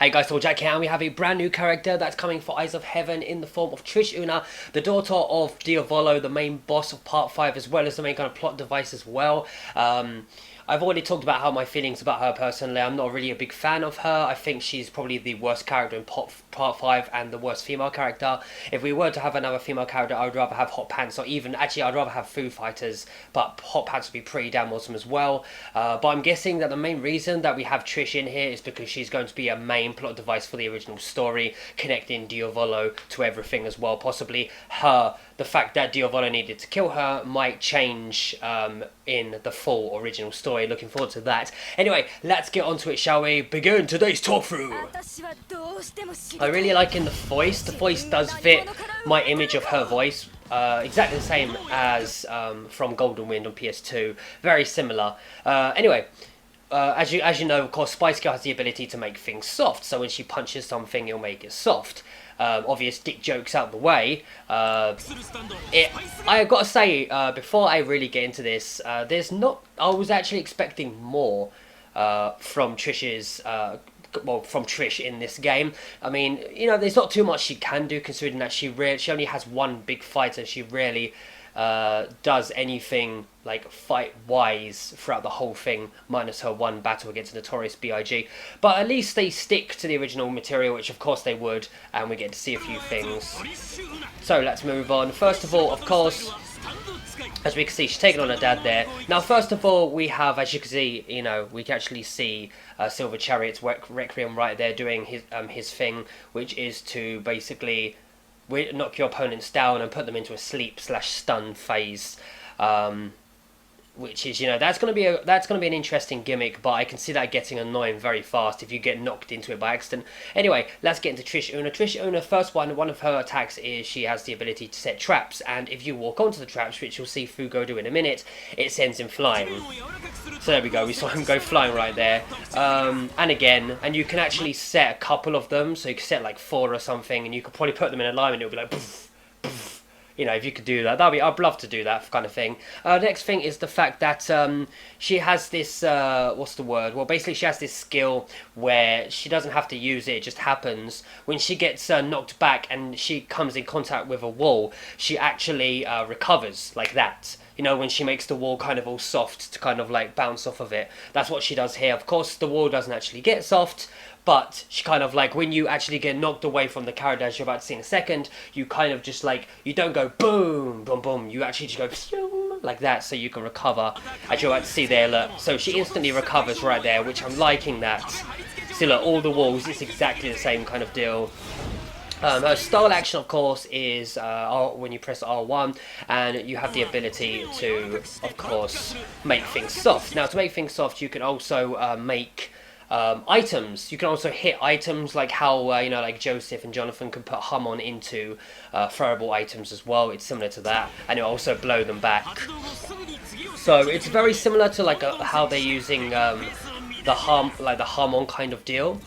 Hey guys, so Jack here, and we have a brand new character that's coming for Eyes of Heaven in the form of Trish Una, the daughter of Diavolo, the main boss of Part 5, as well as the main kind of plot device as well. I've already talked about how my feelings about her personally. I'm not really a big fan of her. I think she's probably the worst character in Part 5 and the worst female character. If we were to have another female character, I would rather have Hot Pants, or even, actually, I'd rather have Foo Fighters, but Hot Pants would be pretty damn awesome as well. But I'm guessing that the main reason that we have Trish in here is because she's going to be a main plot device for the original story, connecting Diavolo to everything as well. Possibly the fact that Diavolo needed to kill her might change in the full original story. Looking forward to that. Anyway, let's get on to it, shall we? Begin today's talk through. I really like in the voice. The voice does fit my image of her voice. Exactly the same as from Golden Wind on PS2. Very similar. Anyway. As you know, of course, Spice Girl has the ability to make things soft. So when she punches something, it'll make it soft. Obvious dick jokes out the way. I gotta say, before I really get into this, I was actually expecting more from Trish's. From Trish in this game. I mean, you know, there's not too much she can do, considering that she only has one big fight, and she rarely does anything like fight-wise throughout the whole thing, minus her one battle against Notorious B.I.G. But at least they stick to the original material, which of course they would, and we get to see a few things. So let's move on. First of all, of course, as we can see, she's taking on her dad there. Now, first of all, we have, as you can see, you know, we can actually see Silver Chariot's Requiem right there doing his thing, which is to basically knock your opponents down and put them into a sleep/stun phase, which is, you know, that's gonna be an interesting gimmick, but I can see that getting annoying very fast if you get knocked into it by accident. Anyway, let's get into Trish Una. Trish Una, first one of her attacks is she has the ability to set traps, and if you walk onto the traps, which you'll see Fugo do in a minute, it sends him flying. So there we go, we saw him go flying right there. And again, and you can actually set a couple of them, so you can set like 4 or something, and you could probably put them in alignment, it'll be like poof, poof. You know, if you could do that, I'd love to do that kind of thing. Next thing is the fact that she has this, what's the word? Well, basically she has this skill where she doesn't have to use it, it just happens. When she gets knocked back and she comes in contact with a wall, she actually recovers like that. You know, when she makes the wall kind of all soft to kind of like bounce off of it. That's what she does here. Of course, the wall doesn't actually get soft, but she kind of like, when you actually get knocked away from the character, as you're about to see in a second, you kind of just like, you don't go boom, boom, boom. You actually just go like that, so you can recover, as you're about to see there, look. So she instantly recovers right there, which I'm liking that. See, look, all the walls, it's exactly the same kind of deal. Her style action, of course, is when you press R1, and you have the ability to, of course, make things soft. Now, to make things soft, you can also make items. You can also hit items, like how, you know, like Joseph and Jonathan can put hum on into throwable items as well. It's similar to that, and it'll also blow them back. So it's very similar to like how they're using the hum on kind of deal.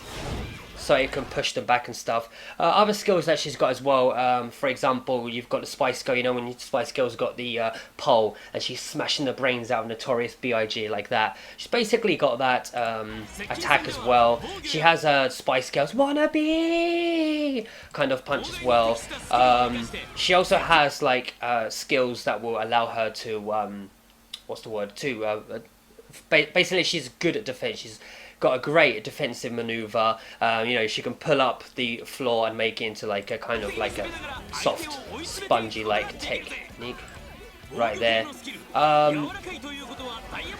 So it can push them back and stuff. Other skills that she's got as well, for example, you've got the Spice Girl, you know, when Spice Girl's got the pole and she's smashing the brains out of Notorious B.I.G. like that. She's basically got that attack as well. She has a Spice Girl's wanna be kind of punch as well. She also has like skills that will allow her to, what's the word, basically she's good at defense. She's got a great defensive maneuver. You know, she can pull up the floor and make it into like a kind of like a soft, spongy like technique right there.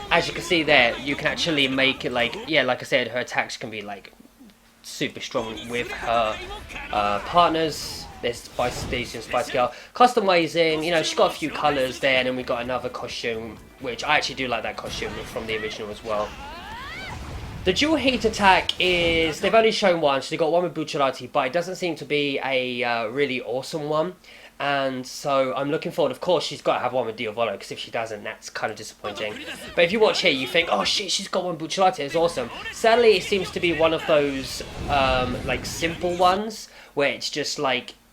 As you can see there, you can actually make it like, yeah, like I said, her attacks can be like super strong with her partners. There's Stacy and Spice Girl. Customizing, you know, she's got a few colours there, and then we got another costume, which I actually do like that costume from the original as well. The dual heat attack is, they've only shown one, so they've got one with Bucciarati, but it doesn't seem to be a really awesome one. And so I'm looking forward. Of course, she's got to have one with Diavolo, because if she doesn't, that's kind of disappointing. But if you watch here, you think, oh shit, she's got one Bucciarati, it's awesome. Sadly, it seems to be one of those like simple ones, where it's just like,